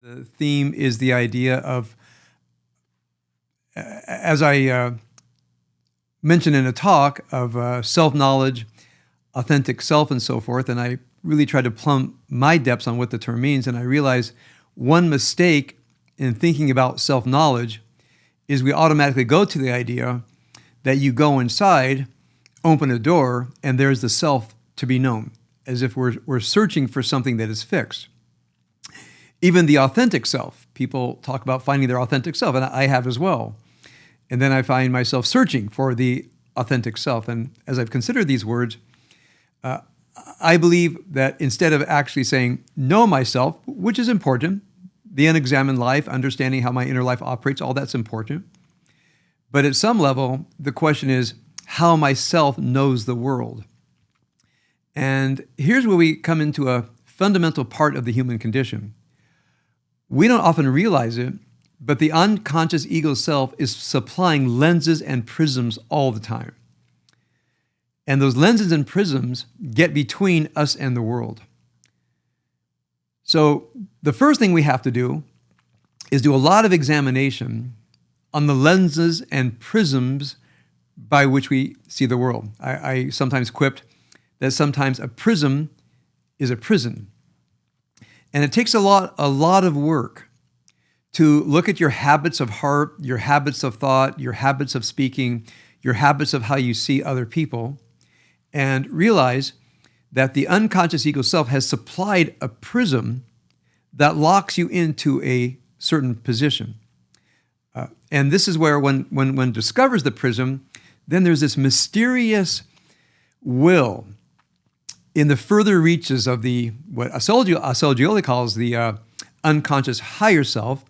The theme is the idea of, as I mentioned in a talk, of self-knowledge, authentic self, and so forth. And I really tried to plumb my depths on what the term means. And I realized one mistake in thinking about self-knowledge is we automatically go to the idea that you go inside, open a door, and there's the self to be known, as if we're searching for something that is fixed. Even the authentic self, people talk about finding their authentic self, and I have as well. And then I find myself searching for the authentic self. And as I've considered these words, I believe that instead of actually saying, know myself, which is important, the unexamined life, understanding how my inner life operates, all that's important. But at some level, the question is how myself knows the world. And here's where we come into a fundamental part of the human condition. We don't often realize it, but the unconscious ego self is supplying lenses and prisms all the time. And those lenses and prisms get between us and the world. So the first thing we have to do is do a lot of examination on the lenses and prisms by which we see the world. I sometimes quipped that sometimes a prism is a prison. And it takes a lot of work to look at your habits of heart, your habits of thought, your habits of speaking, your habits of how you see other people, and realize that the unconscious ego self has supplied a prism that locks you into a certain position. And this is where when one discovers the prism, then there's this mysterious will in the further reaches of what Assagioli calls the unconscious higher self,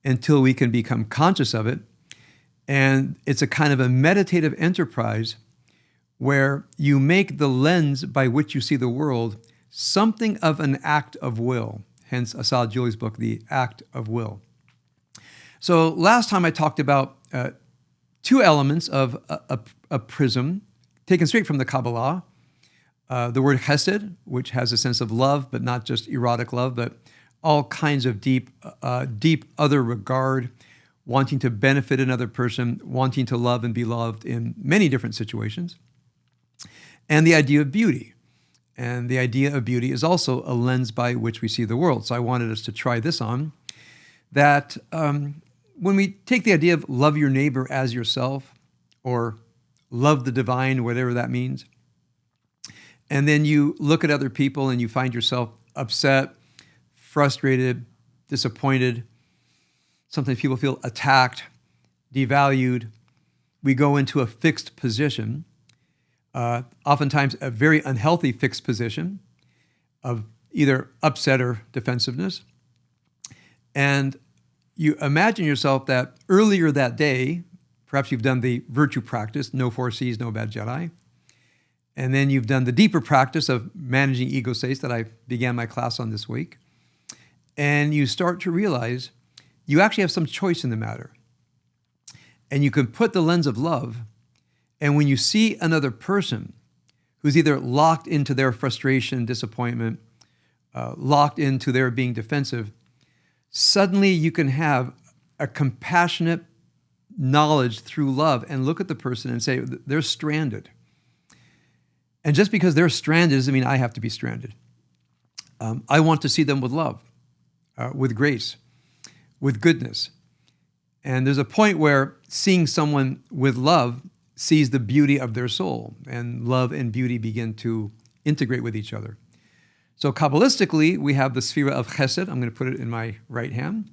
until we can become conscious of it. And it's a kind of a meditative enterprise where you make the lens by which you see the world something of an act of will. Hence Assagioli's book, The Act of Will. So last time I talked about two elements of a prism taken straight from the Kabbalah. The word chesed, which has a sense of love, but not just erotic love, but all kinds of deep other regard, wanting to benefit another person, wanting to love and be loved in many different situations. And the idea of beauty. And the idea of beauty is also a lens by which we see the world. So I wanted us to try this on, that when we take the idea of love your neighbor as yourself, or love the divine, whatever that means, and then you look at other people and you find yourself upset, frustrated, disappointed. Sometimes people feel attacked, devalued. We go into a fixed position, oftentimes a very unhealthy fixed position of either upset or defensiveness. And you imagine yourself that earlier that day, perhaps you've done the virtue practice, no 4 C's, no bad Jedi. And then you've done the deeper practice of managing ego states that I began my class on this week. And you start to realize you actually have some choice in the matter. And you can put the lens of love, and when you see another person who's either locked into their frustration, disappointment, locked into their being defensive, suddenly you can have a compassionate knowledge through love and look at the person and say, they're stranded. And just because they're stranded doesn't mean I have to be stranded. I want to see them with love. With grace, with goodness. And there's a point where seeing someone with love sees the beauty of their soul, and love and beauty begin to integrate with each other. So Kabbalistically, we have the sphere of chesed. I'm going to put it in my right hand.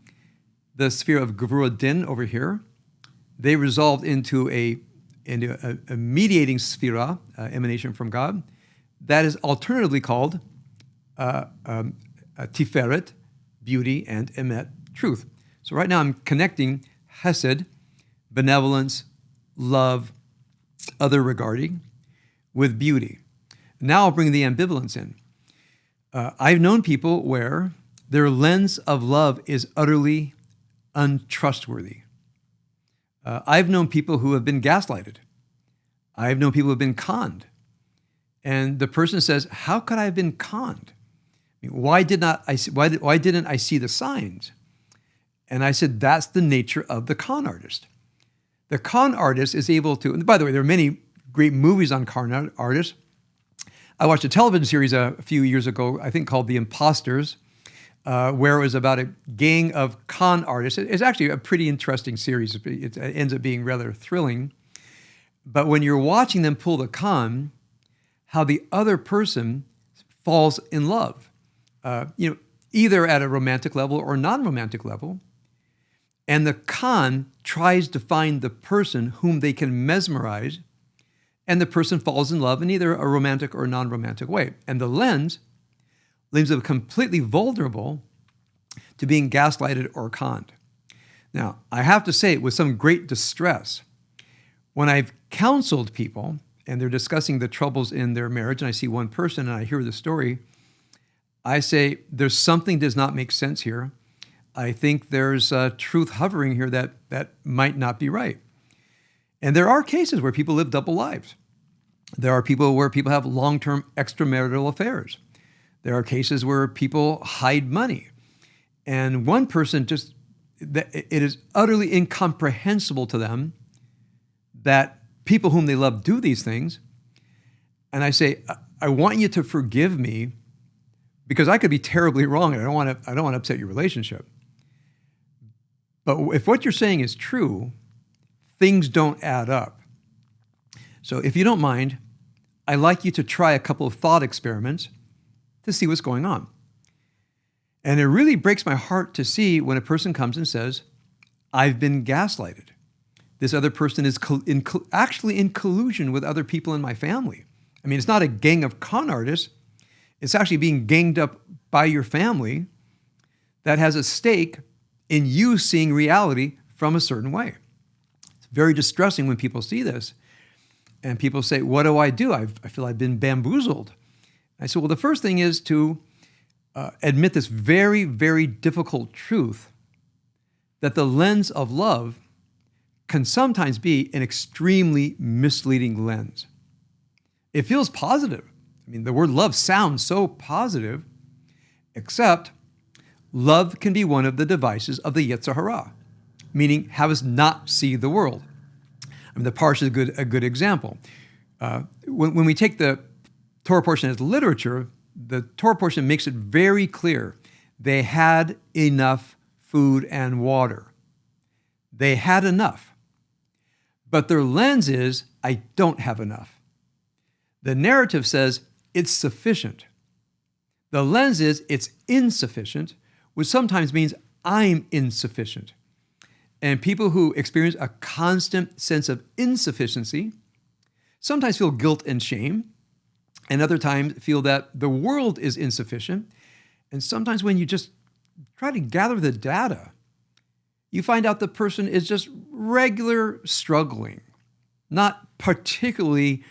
The sphere of gevurah din over here. They resolved into a mediating sphera, emanation from God, that is alternatively called tiferet, beauty, and emet, truth. So right now I'm connecting chesed, benevolence, love, other regarding, with beauty. Now I'll bring the ambivalence in. I've known people where their lens of love is utterly untrustworthy. I've known people who have been gaslighted. I've known people who have been conned. And the person says, how could I have been conned? Why didn't I see the signs? And I said, that's the nature of the con artist. The con artist is able to, and by the way, there are many great movies on con artists. I watched a television series a few years ago, I think called The Imposters, where it was about a gang of con artists. It's actually a pretty interesting series. It ends up being rather thrilling. But when you're watching them pull the con, how the other person falls in love, either at a romantic level or non-romantic level. And the con tries to find the person whom they can mesmerize, and the person falls in love in either a romantic or non-romantic way. And the lens leaves them completely vulnerable to being gaslighted or conned. Now, I have to say, with some great distress, when I've counseled people and they're discussing the troubles in their marriage, and I see one person and I hear the story, I say, there's something does not make sense here. I think there's truth hovering here that might not be right. And there are cases where people live double lives. There are people where people have long-term extramarital affairs. There are cases where people hide money. And one person it is utterly incomprehensible to them that people whom they love do these things. And I say, I want you to forgive me because I could be terribly wrong and I don't want to upset your relationship. But if what you're saying is true, things don't add up. So if you don't mind, I'd like you to try a couple of thought experiments to see what's going on. And it really breaks my heart to see when a person comes and says, I've been gaslighted. This other person is actually in collusion with other people in my family. I mean, it's not a gang of con artists. It's actually being ganged up by your family that has a stake in you seeing reality from a certain way. It's very distressing when people see this. And people say, what do? I feel I've been bamboozled. I said, well, the first thing is to admit this very, very difficult truth that the lens of love can sometimes be an extremely misleading lens. It feels positive. I mean, the word love sounds so positive, except love can be one of the devices of the Yetzer Hara, meaning have us not see the world. I mean, the parsha is a good example. When we take the Torah portion as literature, the Torah portion makes it very clear they had enough food and water. They had enough. But their lens is, I don't have enough. The narrative says it's sufficient. The lens is it's insufficient, which sometimes means I'm insufficient. And people who experience a constant sense of insufficiency sometimes feel guilt and shame, and other times feel that the world is insufficient. And sometimes when you just try to gather the data, you find out the person is just regular struggling, not particularly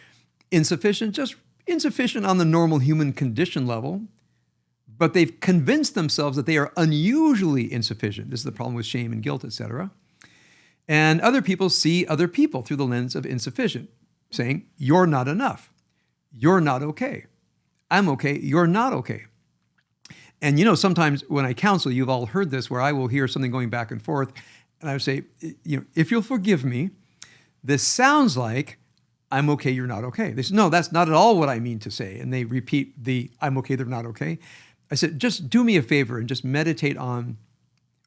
insufficient, just insufficient on the normal human condition level, but they've convinced themselves that they are unusually insufficient. This is the problem with shame and guilt, etc. And other people see other people through the lens of insufficient, saying, you're not enough. You're not okay. I'm okay. You're not okay. And sometimes when I counsel, you've all heard this, where I will hear something going back and forth, and I would say, if you'll forgive me, this sounds like I'm okay, you're not okay. They say, no, that's not at all what I mean to say. And they repeat the I'm okay, they're not okay. I said, just do me a favor and just meditate on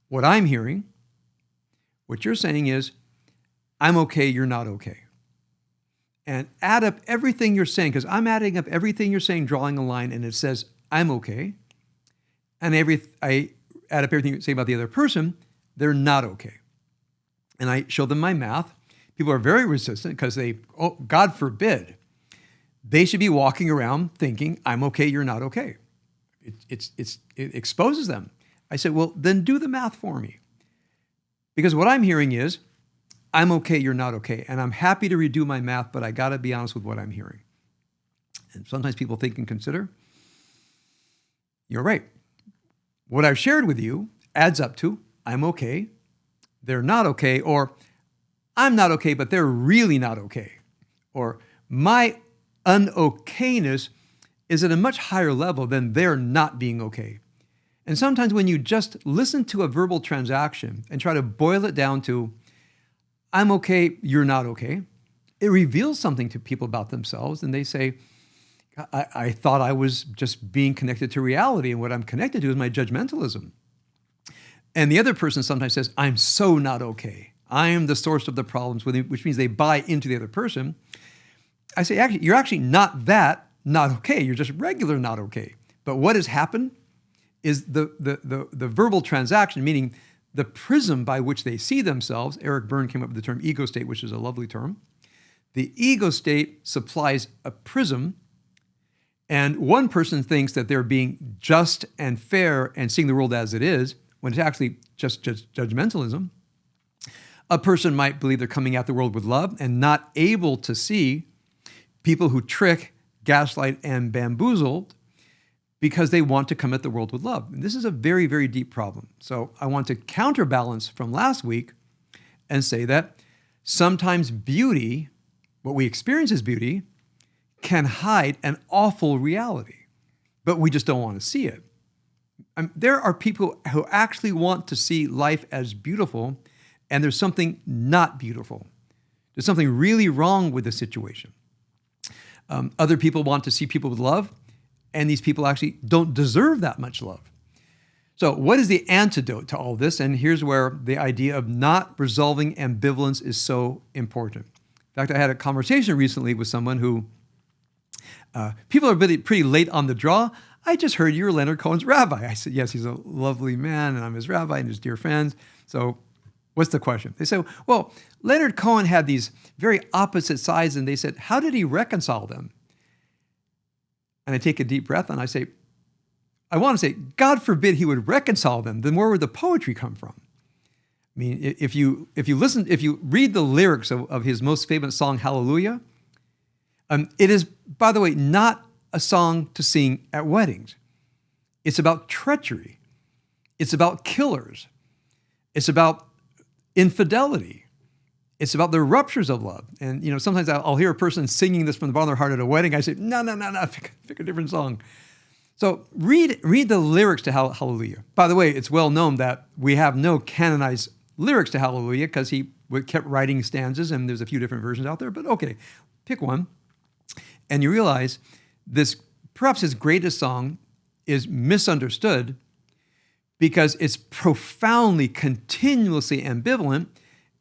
what I'm hearing. What you're saying is, I'm okay, you're not okay. And add up everything you're saying, because I'm adding up everything you're saying, drawing a line, and it says, I'm okay. And I add up everything you say about the other person, they're not okay. And I show them my math. People are very resistant because God forbid, they should be walking around thinking, I'm okay, you're not okay. It exposes them. I said, well, then do the math for me. Because what I'm hearing is, I'm okay, you're not okay. And I'm happy to redo my math, but I got to be honest with what I'm hearing. And sometimes people think and consider, you're right. What I've shared with you adds up to, I'm okay, they're not okay, or I'm not okay, but they're really not okay. Or my unokayness is at a much higher level than their not being okay. And sometimes when you just listen to a verbal transaction and try to boil it down to, I'm okay, you're not okay, it reveals something to people about themselves. And they say, I thought I was just being connected to reality, and what I'm connected to is my judgmentalism. And the other person sometimes says, I'm so not okay. I am the source of the problems, which means they buy into the other person. I say, actually, you're actually not that not okay. You're just regular not okay. But what has happened is the verbal transaction, meaning the prism by which they see themselves. Eric Berne came up with the term ego state, which is a lovely term. The ego state supplies a prism, and one person thinks that they're being just and fair and seeing the world as it is, when it's actually just judgmentalism. A person might believe they're coming at the world with love and not able to see people who trick, gaslight, and bamboozle because they want to come at the world with love. And this is a very, very deep problem. So I want to counterbalance from last week and say that sometimes beauty, what we experience as beauty, can hide an awful reality, but we just don't want to see it. There are people who actually want to see life as beautiful, and there's something not beautiful. There's something really wrong with the situation. Other people want to see people with love, and these people actually don't deserve that much love. So what is the antidote to all this? And here's where the idea of not resolving ambivalence is so important. In fact, I had a conversation recently with someone who, people are really pretty late on the draw. I just heard you were Leonard Cohen's rabbi. I said, yes, he's a lovely man, and I'm his rabbi and his dear friends. So what's the question? They said, well, Leonard Cohen had these very opposite sides, and they said, how did he reconcile them? And I take a deep breath and I say, I want to say, God forbid he would reconcile them. Then where would the poetry come from? I mean, if you read the lyrics of his most famous song, Hallelujah, it is, by the way, not a song to sing at weddings. It's about treachery. It's about killers. It's about infidelity. It's about the ruptures of love. And, sometimes I'll hear a person singing this from the bottom of their heart at a wedding. I say, no, pick a different song. So read the lyrics to Hallelujah. By the way, it's well known that we have no canonized lyrics to Hallelujah because he kept writing stanzas, and there's a few different versions out there. But okay, pick one. And you realize this, perhaps his greatest song, is misunderstood because it's profoundly, continuously ambivalent.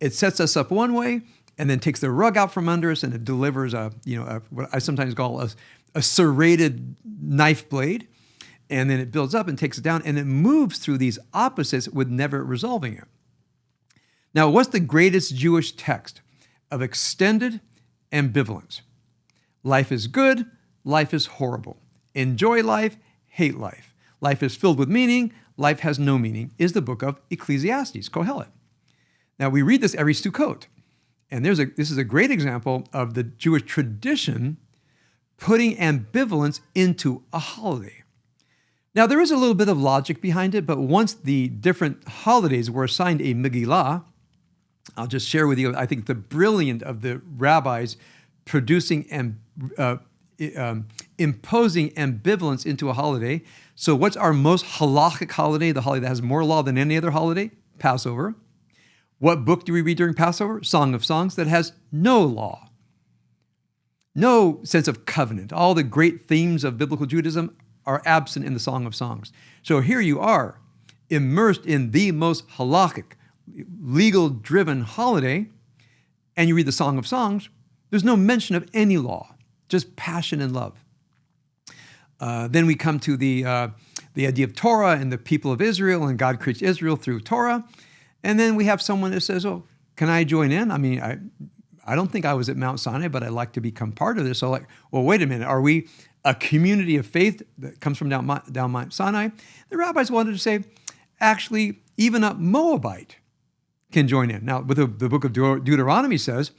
It sets us up one way and then takes the rug out from under us, and it delivers what I sometimes call a serrated knife blade. And then it builds up and takes it down, and it moves through these opposites with never resolving it. Now, what's the greatest Jewish text of extended ambivalence? Life is good, life is horrible. Enjoy life, hate life. Life is filled with meaning, life has no meaning, is the book of Ecclesiastes, Kohelet. Now, we read this every Sukkot, and this is a great example of the Jewish tradition putting ambivalence into a holiday. Now, there is a little bit of logic behind it, but once the different holidays were assigned a Megillah, I'll just share with you, I think, the brilliance of the rabbis producing and imposing ambivalence into a holiday. So what's our most halachic holiday, the holiday that has more law than any other holiday? Passover. What book do we read during Passover? Song of Songs, that has no law, no sense of covenant. All the great themes of biblical Judaism are absent in the Song of Songs. So here you are, immersed in the most halachic, legal-driven holiday, and you read the Song of Songs. There's no mention of any law, just passion and love. Then we come to the idea of Torah and the people of Israel, and God creates Israel through Torah. And then we have someone that says, oh, can I join in? I mean, I don't think I was at Mount Sinai, but I'd like to become part of this. So well, wait a minute. Are we a community of faith that comes from down Mount Sinai? The rabbis wanted to say, actually, even a Moabite can join in. Now, what the book of Deuteronomy says,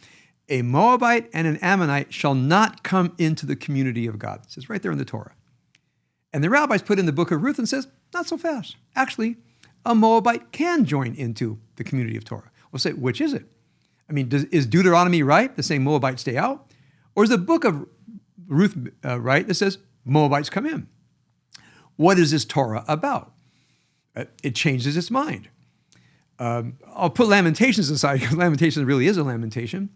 a Moabite and an Ammonite shall not come into the community of God. It says right there in the Torah. And the rabbis put in the book of Ruth and says, not so fast. Actually, a Moabite can join into the community of Torah. We'll say, which is it? I mean, is Deuteronomy right, that saying Moabites stay out? Or is the book of Ruth right, that says Moabites come in. What is this Torah about? It changes its mind. I'll put Lamentations aside because Lamentations really is a lamentation.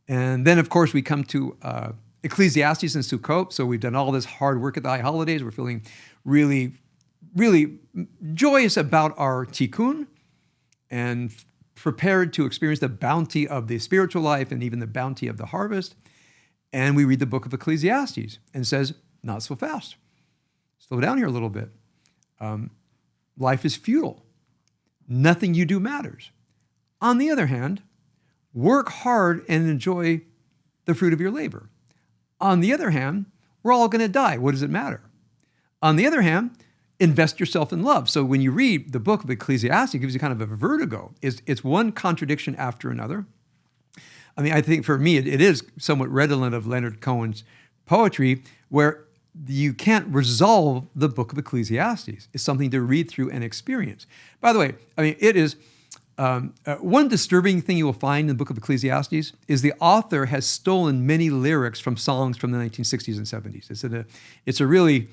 And then, of course, we come to Ecclesiastes and Sukkot. So we've done all this hard work at the high holidays. We're feeling really, really joyous about our tikkun and prepared to experience the bounty of the spiritual life and even the bounty of the harvest. And we read the book of Ecclesiastes and it says, not so fast. Slow down here a little bit. Life is futile. Nothing you do matters. On the other hand, work hard and enjoy the fruit of your labor. On the other hand, we're all going to die. What does it matter? On the other hand, invest yourself in love. So when you read the book of Ecclesiastes, it gives you kind of a vertigo. It's one contradiction after another. I mean, I think for me, it is somewhat redolent of Leonard Cohen's poetry, where you can't resolve the book of Ecclesiastes. It's something to read through and experience. By the way, I mean, it is one disturbing thing you will find in the book of Ecclesiastes is the author has stolen many lyrics from songs from the 1960s and 70s. It's a really,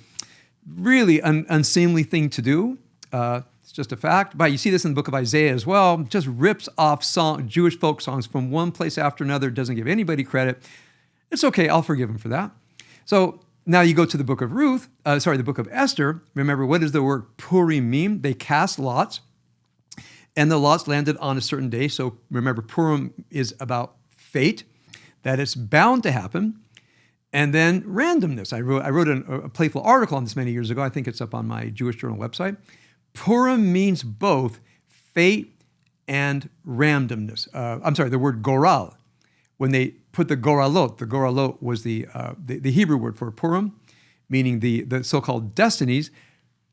really unseemly thing to do. It's just a fact. But you see this in the book of Isaiah as well. Just rips off Jewish folk songs from one place after another, doesn't give anybody credit. It's okay, I'll forgive him for that. So now you go to the book of the book of Esther. Remember, what does the word Purim mean? They cast lots, and the lots landed on a certain day. So remember, Purim is about fate, that it's bound to happen. And then randomness. I wrote a playful article on this many years ago. I think it's up on my Jewish Journal website. Purim means both fate and randomness. The word goral. When they put the goralot was the Hebrew word for Purim, meaning the so-called destinies.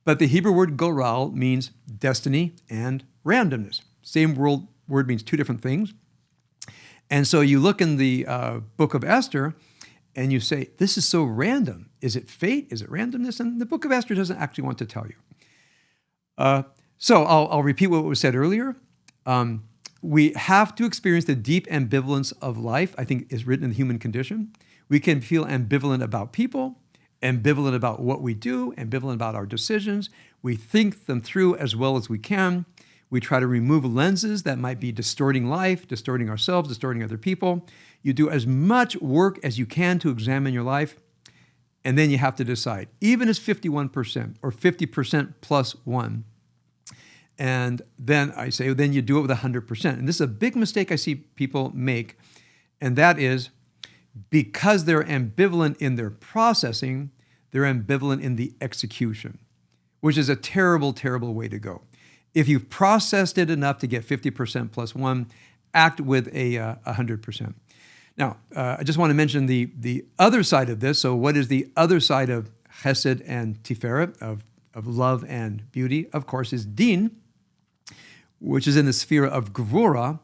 But the Hebrew word goral means destiny and randomness. Same word means two different things. And so you look in the book of Esther, and you say, this is so random. Is it fate? Is it randomness? And the book of Esther doesn't actually want to tell you. So I'll repeat what was said earlier. We have to experience the deep ambivalence of life, I think is written in the human condition. We can feel ambivalent about people, ambivalent about what we do, ambivalent about our decisions. We think them through as well as we can. We try to remove lenses that might be distorting life, distorting ourselves, distorting other people. You do as much work as you can to examine your life, and then you have to decide, even as 51% or 50% plus one. And then I say, then you do it with 100%. And this is a big mistake I see people make, and that is because they're ambivalent in their processing, they're ambivalent in the execution, which is a terrible, terrible way to go. If you've processed it enough to get 50% plus one, act with a 100%. Now, I just want to mention the other side of this. So what is the other side of chesed and tiferet, of love and beauty? Of course, is din, which is in the sphere of gevura.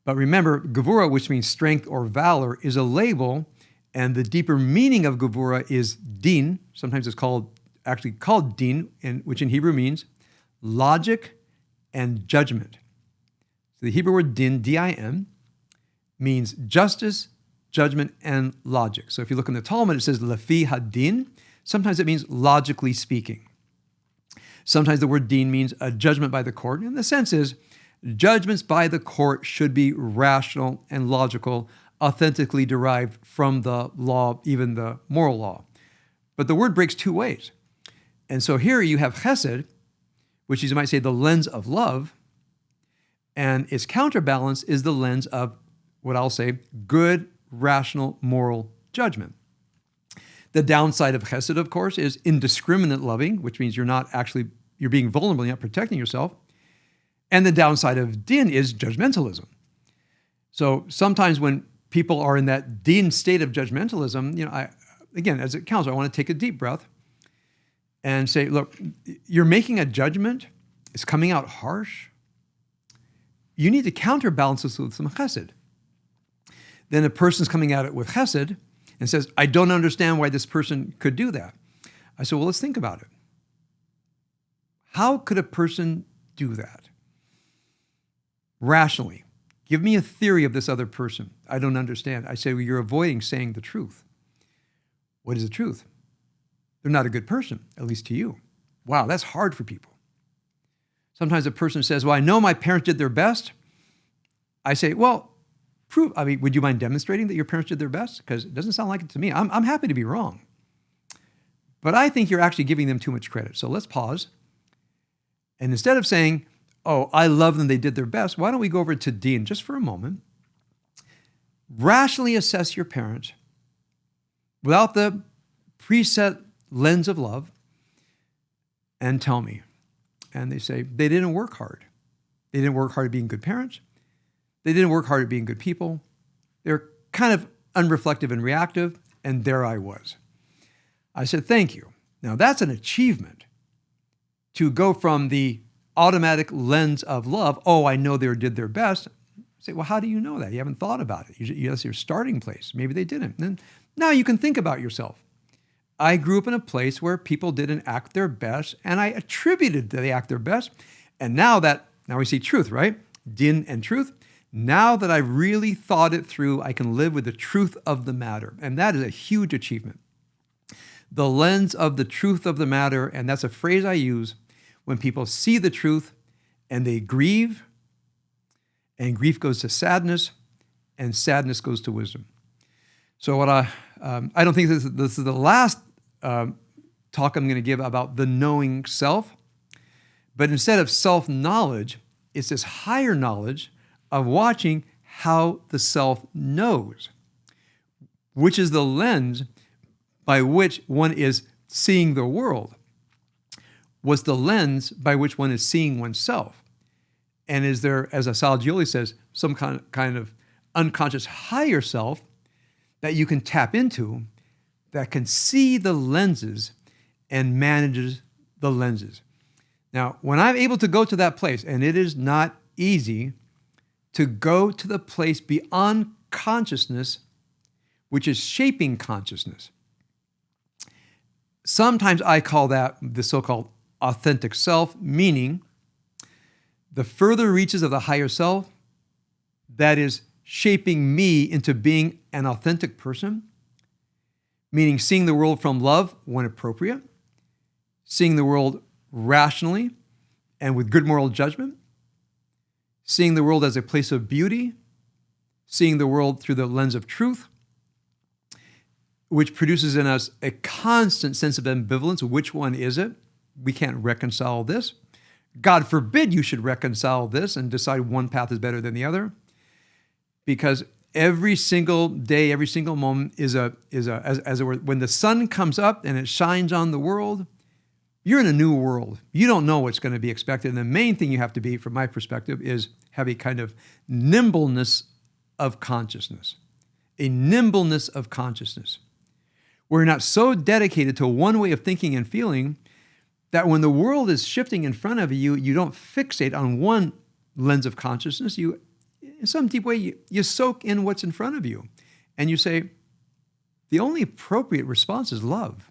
But remember, gevura, which means strength or valor, is a label, and the deeper meaning of gevura is din. Sometimes it's actually called din, which in Hebrew means logic and judgment. So the Hebrew word din, D-I-N, means justice, judgment, and logic. So if you look in the Talmud, it says lefi hadin. Sometimes it means logically speaking. Sometimes the word din means a judgment by the court. And the sense is judgments by the court should be rational and logical, authentically derived from the law, even the moral law. But the word breaks two ways. And so here you have chesed, which is, you might say, the lens of love, and its counterbalance is the lens of what I'll say, good, rational, moral judgment. The downside of chesed, of course, is indiscriminate loving, which means you're being vulnerable, you're not protecting yourself. And the downside of din is judgmentalism. So sometimes when people are in that din state of judgmentalism, again, as a counselor, I want to take a deep breath and say, look, you're making a judgment. It's coming out harsh. You need to counterbalance this with some chesed. Then a person's coming at it with chesed and says, I don't understand why this person could do that. I said, well, let's think about it. How could a person do that? Rationally. Give me a theory of this other person. I don't understand. I say, well, you're avoiding saying the truth. What is the truth? they're not a good person, at least to you. Wow, that's hard for people. Sometimes a person says, well, I know my parents did their best. I say, well, would you mind demonstrating that your parents did their best? Because it doesn't sound like it to me. I'm happy to be wrong. But I think you're actually giving them too much credit. So let's pause. And instead of saying, oh, I love them, they did their best, why don't we go over to Dean just for a moment. Rationally assess your parents without the preset lens of love and tell me. And they say, they didn't work hard. They didn't work hard at being good parents. They didn't work hard at being good people. They're kind of unreflective and reactive, and there I was. I said, thank you. Now that's an achievement to go from the automatic lens of love, oh, I know they did their best. Say, well, how do you know that? You haven't thought about it. That's your starting place. Maybe they didn't. And now you can think about yourself. I grew up in a place where people didn't act their best, and I attributed that they act their best. And now we see truth, right? Din and truth. Now that I've really thought it through, I can live with the truth of the matter. And that is a huge achievement. The lens of the truth of the matter, and that's a phrase I use when people see the truth and they grieve, and grief goes to sadness, and sadness goes to wisdom. So what I don't think this is the last talk I'm going to give about the knowing self, but instead of self-knowledge, it's this higher knowledge of watching how the self knows, which is the lens by which one is seeing the world. What's the lens by which one is seeing oneself? And is there, as Assagioli says, some kind of unconscious higher self that you can tap into that can see the lenses and manages the lenses? Now, when I'm able to go to that place, and it is not easy to go to the place beyond consciousness, which is shaping consciousness. Sometimes I call that the so-called authentic self, meaning the further reaches of the higher self that is shaping me into being an authentic person, meaning seeing the world from love when appropriate, seeing the world rationally and with good moral judgment, seeing the world as a place of beauty, seeing the world through the lens of truth, which produces in us a constant sense of ambivalence. Which one is it? We can't reconcile this. God forbid you should reconcile this and decide one path is better than the other, because every single day, every single moment is as it were, when the sun comes up and it shines on the world, you're in a new world. You don't know what's going to be expected. And the main thing you have to be, from my perspective, is have a kind of nimbleness of consciousness. A nimbleness of consciousness. We're not so dedicated to one way of thinking and feeling that when the world is shifting in front of you, you don't fixate on one lens of consciousness. You, in some deep way, you soak in what's in front of you. And you say, the only appropriate response is love.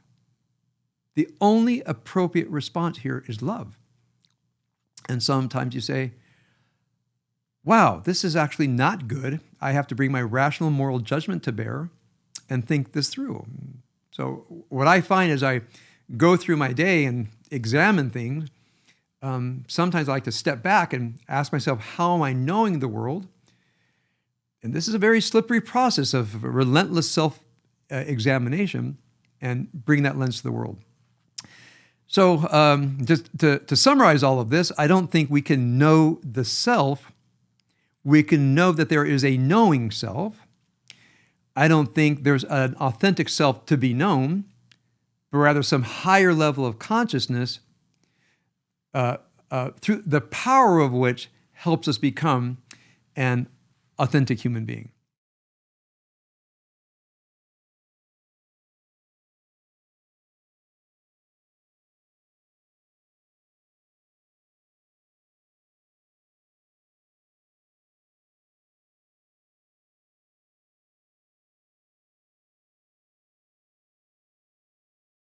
The only appropriate response here is love. And sometimes you say, wow, this is actually not good. I have to bring my rational moral judgment to bear and think this through. So what I find as I go through my day and examine things, sometimes I like to step back and ask myself, how am I knowing the world? And this is a very slippery process of relentless self-examination and bring that lens to the world. So just to summarize all of this, I don't think we can know the self. We can know that there is a knowing self. I don't think there's an authentic self to be known, but rather some higher level of consciousness through the power of which helps us become an authentic human being.